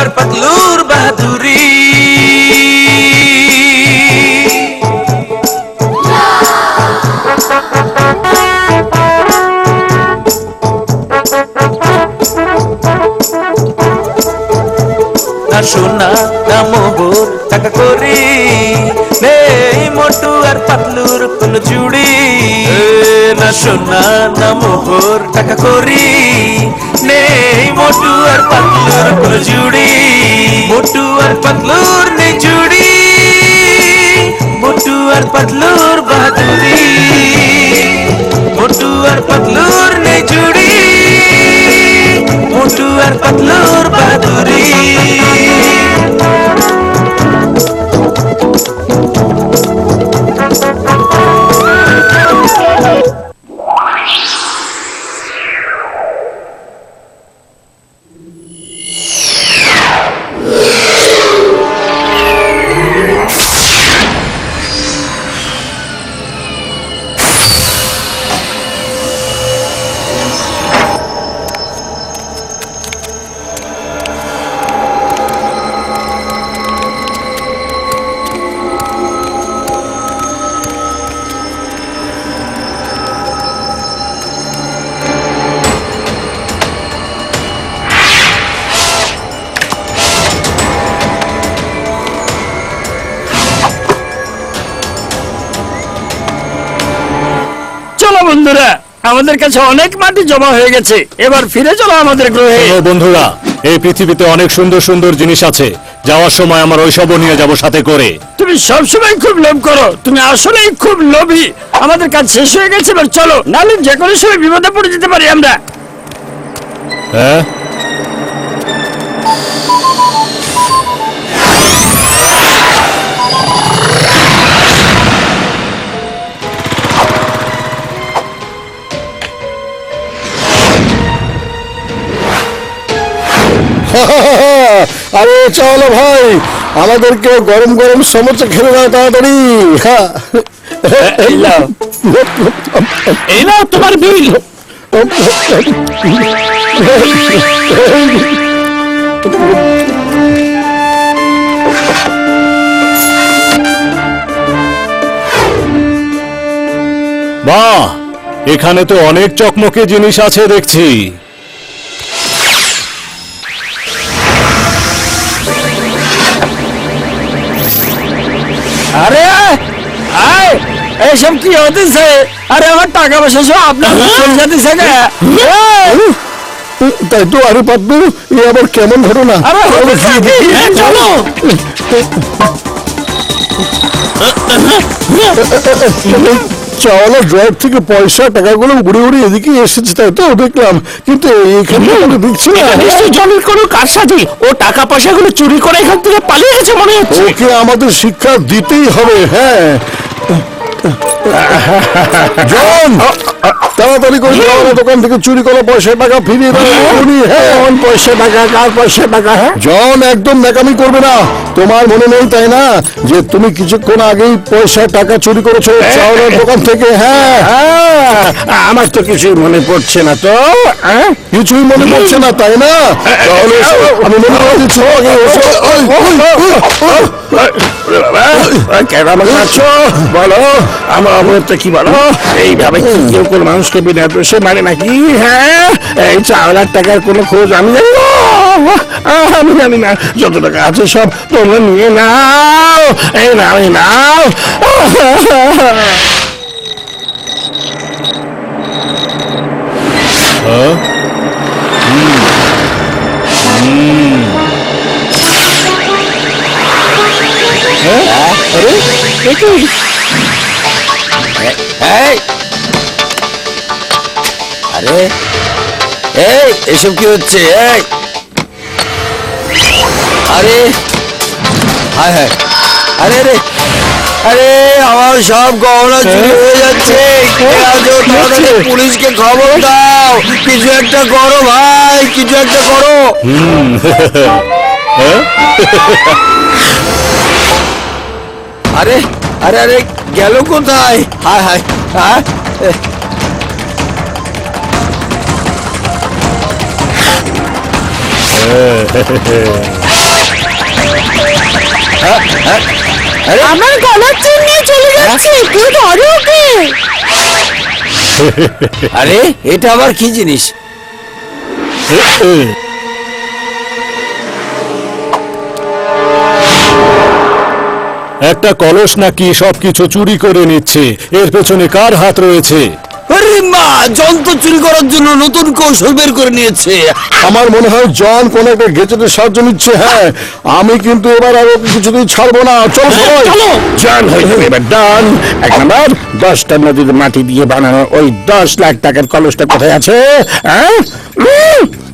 আর পাতলুর বাহাদুরি। না সোনা না মোহর টাকা করি নেই মোটু আর পাতলুর কোন জুড়ি। না সোনা না মোহর টাকা করি নেই মোটু আর পাতলুর কোন জুড়ি। মোটু আর পাতলুর নেই জুড়ি, মোটু আর পাতলুর বাহাদুরি। মোটু আর পাতলুর নেই জুড়ি, মোটু আর পাতলুর বাহাদুরি। বন্ধুরা, আমাদের কাছে অনেক মাটি জমা হয়ে গেছে, এবার ফিরে চলো আমাদের গ্রহে। বন্ধুরা, এই পৃথিবীতে অনেক সুন্দর সুন্দর জিনিস আছে, যাওয়ার সময় আমার ওইসবও নিয়ে যাব সাথে করে। তুমি সবসময় খুব লোভ করো, তুমি আসলেই খুব লোভী। আমাদের কাজ শেষ হয়ে গেছে, এবার চলো, নাহলে যে কোনো সময় বিপদে পড়ে যেতে পারি আমরা। হ্যাঁ, আরে চলো ভাই, আমাদেরকে গরম গরম সমোসা খেলে দাও তাড়াতাড়ি। এই নাও তোমার বিল। বাহ, এখানে তো অনেক চকমকে জিনিস আছে দেখছি। আরে আয়, এইসব কি হতেছে? আরে আমার টাকা পয়সা সব আপনার চলে যেতেছে। তাই তো। আরে পাতলু, এ আবার কেমন ঘটনা? চলো। চাওয়ালা ড্রয়ার থেকে পয়সা টাকাগুলো উড়ে উড়ে এদিকে এসেছে, তাই তো দেখলাম, কিন্তু এখানে দেখছি না। জমির কোনো কারসাজি, ও টাকা পয়সাগুলো চুরি করে এখান থেকে পালিয়ে গেছে মনে হচ্ছে। ওকে আমাদের শিক্ষা দিতেই হবে। হ্যাঁ জন, তাড়াতাড়ি করে চাওয়ালা দোকান থেকে চুরি করা পয়সা টাকা ফিরিয়ে দাও। হ্যাঁ, পয়সা টাকা, কার পয়সা টাকা? হ্যাঁ জন, একদম ন্যাকামি করবে না। তোমার মনে নেই তাই না যে তুমি কিছুক্ষণ আগেই পয়সা টাকা চুরি করেছো চাওয়ালার দোকান থেকে? হ্যাঁ, আমার তো কিছুই মনে পড়ছে না তো। কিছুই মনে পড়ছে না তাই না? তাহলে আমি মনে করে দিচ্ছি। কেন আমাকে মারছো? বলো, আমার অবস্থা কি বলো? এইভাবে কেউ কোন মানুষকে বিনা দোষে মানে নাকি? হ্যাঁ, এই চাওয়ালার টাকার কোনো খোঁজ আমি জানি না। আমি জানি না। যত টাকা আছে সব তোমরা নিয়ে নাও। এই নাও, এই নাও। আরে এই এসব কি হচ্ছে? আরে হায় হায়, আরে আরে আরে আমার সব গহনা চুরি হয়ে যাচ্ছে। পুলিশকে খবর দাও, কিছু একটা করো ভাই, কিছু একটা করো। আরে আরে আরে গেল কোথায়? হায় হায়, হ্যাঁ আমার গলার চেন নিয়ে চলে যাচ্ছে, কেউ ধরো ওকে। আরে এটা আবার কি জিনিস? একটা কলস নাকি সবকিছু চুরি করে নিচ্ছে, এর পেছনে কার হাত রয়েছে? আরে মা, যন্ত্র চুরি করার জন্য নতুন কৌশল বের করে নিয়েছে। আমার মনে হয় জন কোন একটা গেজেটের সাহায্য নিচ্ছে। হ্যাঁ, আমি কিন্তু এবার আর ওকে কিছুতেই ছাড়বো না। চলো সবাই। জান হয়ে যাবে এবার ডান। এক নম্বর, 10টা নদীর মাটি দিয়ে বানানো ওই 10 লাখ টাকার কলসটা কোথায় আছে? হ্যাঁ,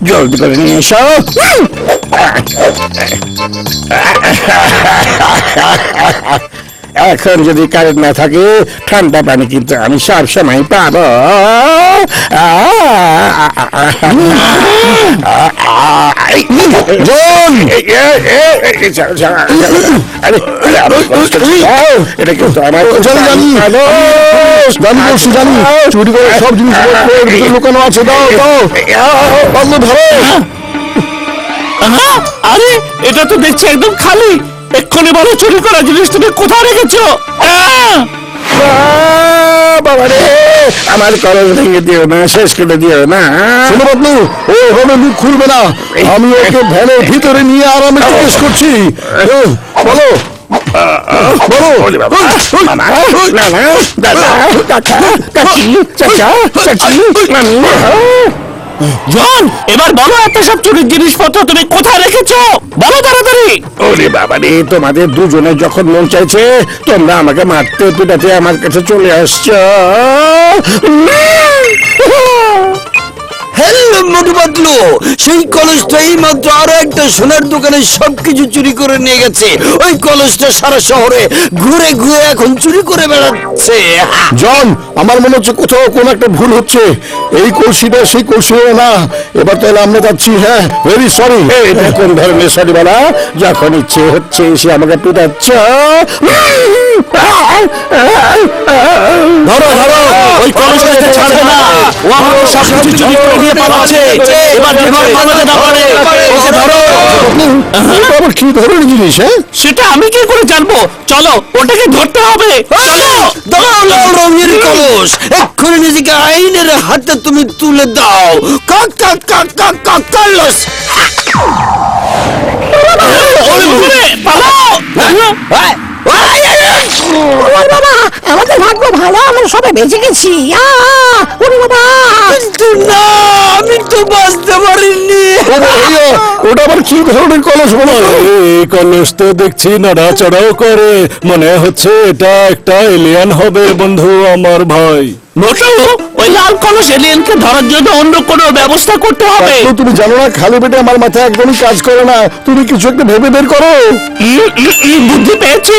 জলদি করে নিয়ে এসো। এখন যদি কারেন্ট না থাকে, ঠান্ডা পানি কিন্তু আমি সব সময় পাবো। এটা কিন্তু আমার জানি চুরি করে সব জিনিস লুকানো আছে। দাও দাও, পারলে ধরো। আরে এটা তো দেখছি একদম খালি। এক্ষুনি বলো চুরি করা জিনিস তুমি কোথায় রেখেছো? বাবা রে, আমার কলস ভেঙে দিও না, শেষ করে দিও না। শোনো বাবলু, ও এভাবে মুখ খুলবে না। আমি ওকে ভ্যানের ভিতরে নিয়ে আরামে জিজ্ঞেস করছি। বলো বলো। জন, এবার বলো এত সব চুরির জিনিসপত্র তুমি কোথায় রেখেছো? বলো তাড়াতাড়ি। ওরে বাবা রে, তোমাদের দুজনে যখন মন চাইছে তোমরা আমাকে মারতে পিটাতে আমার কাছে চলে আসছো। হ্যালো মোটু পাতলু, সেই কলসটা এই মাত্র আরো একটা সোনার দোকানে সবকিছু চুরি করে নিয়ে গেছে। ওই কলসটা সারা শহরে ঘুরে ঘুরে এখন চুরি করে বেড়াচ্ছে। জন, আমার মনে হচ্ছে কোথাও কোন একটা ভুল হচ্ছে। এই কলসিটা সেই কলসি না। এবার তাহলে আমরা যাচ্ছি। হ্যাঁ, ভেরি সরি। এটা কোন ধরনের সরি বলা? যখন ইচ্ছে হচ্ছে এসে আমাকে পিটাচ্ছ। ধরো ধরো, ওই কলসটা ছাড়বে না। ও আমাদের সবকিছু চুরি করে নিয়ে পালাচ্ছে। এবার বিমান বানাতে না পারে, ওকে ধরো। এটা আবার কি ধরনের জিনিস? হ্যাঁ, সেটা আমি কি করে জানবো? চলো, ওটাকে ধরতে হবে। চলো। দাও লাল রঙের কলস, এক্ষুনি নিজেকে আইনের হাতে তুমি তুলে দাও। কাক কাক কাক কাক কাক কলস। বাবা, আমাদের ভাগ্য ভালো, আমরা সবাই বেঁচে গেছি। ওরে বাবা, কিন্তু না, আমি তো বাঁচতে পারিনি। ওটা আবার কি ধরনের কলস বলো? এই কলস তো দেখছি নড়াচড়াও করে, মনে হচ্ছে এটা একটা এলিয়ান হবে বন্ধু আমার ভাই। মোটু, ওই লাল কলস এলিয়েনকে ধরার জন্য অন্য কোনো ব্যবস্থা করতে হবে। তো তুমি জানো না, খালি পেটে আমার মাথায় একদমই কাজ করে না। তুমি কিছু একটা ভেবে বের করো। বুদ্ধি পেয়েছি।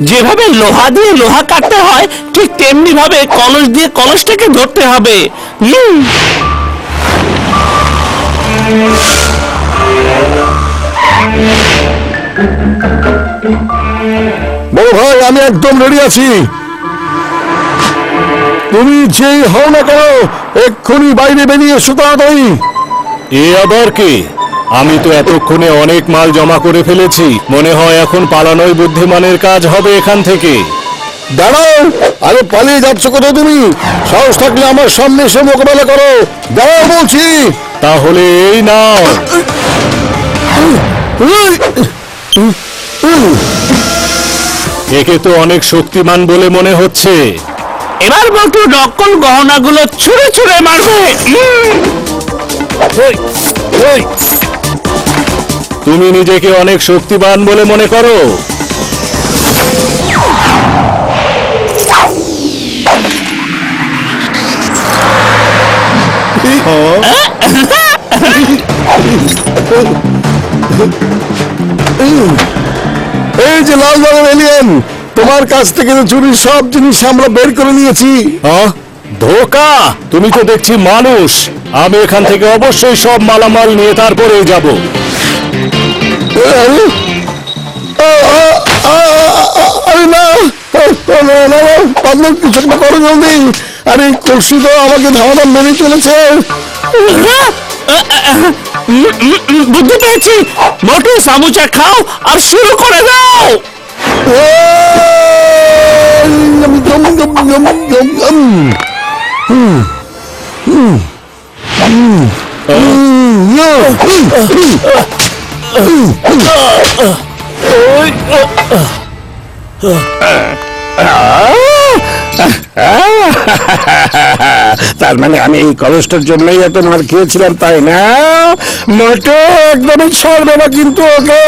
যেভাবে লোহা দিয়ে লোহা কাটতে হয়, ঠিক তেমনি ভাবে কলস দিয়ে কলসটাকে ধরতে হবে। বড় ভাই, আমি একদম রেডি আছি। তুমি যেই হও না কেন, এক্ষুনি বাইরে বেরিয়ে এসো তাড়াতাড়ি। এ আবার কি? আমি তো এতক্ষণে অনেক মাল জমা করে ফেলেছি, মনে হয় এখন পালানোই বুদ্ধিমানের কাজ হবে এখান থেকে। দাঁড়াও, আরে পালিয়ে যাচ্ছ কোথাও তুমি? সাহস থাকলে আমার সামনে এসে মোকাবেলা করো। দাঁড়াও বলছি। তাহলে এই নাও। একে তো অনেক শক্তিমান বলে মনে হচ্ছে। এবার বলতো নকল গহনাগুলো ছুঁড়ে ছুঁড়ে মারবে। তুমি নিজেকে অনেক শক্তিমান বলে মনে করো? এই যে লাল রঙের এলিয়েন, তোমার কাছ থেকে তো চুরির সব জিনিস আমরা বের করে নিয়েছি। ধোকা! তুমি তো দেখছি মানুষ। আমি এখান থেকে অবশ্যই সব মালামাল নিয়ে তারপরেই যাব। আরে না, কিছু একটা করো জলদি। আরে কলসি তো আমাকে ধামাধাম মেরে চলেছে। বুদ্ধি পেয়েছি। মোটু, সামুচা খাও আর শুরু করে দাও। Yum, yum, yum, yum, yum, yum. তার মানে আমি এই কলসটার জন্যই এত মার খেয়েছিলাম, তাই না? মোটে একদমই ছাড়বে না কিন্তু ওকে।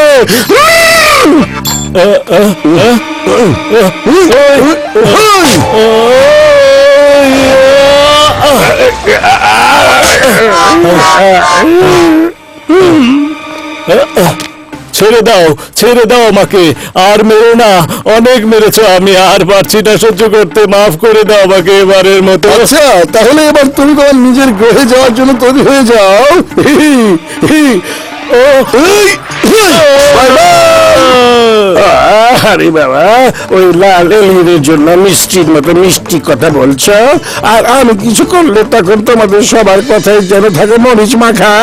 ছেড়ে দাও আমাকে, আর মেরো না, অনেক মেরেছো, আমি আর পারছি না সহ্য করতে, মাফ করে দাও আমাকে এবারের মতো। আচ্ছা, তাহলে এবার তুমি তোমার নিজের গ্রহে যাওয়ার জন্য তৈরি হয়ে যাও। আরে বাবা, ওই লাল এলির জন্য মিষ্টির মতো মিষ্টি কথা বলছো, আর আমি কিছু করলে তখন তোমাদের সবার কথাই যেন থাকে মরিচ মাখা।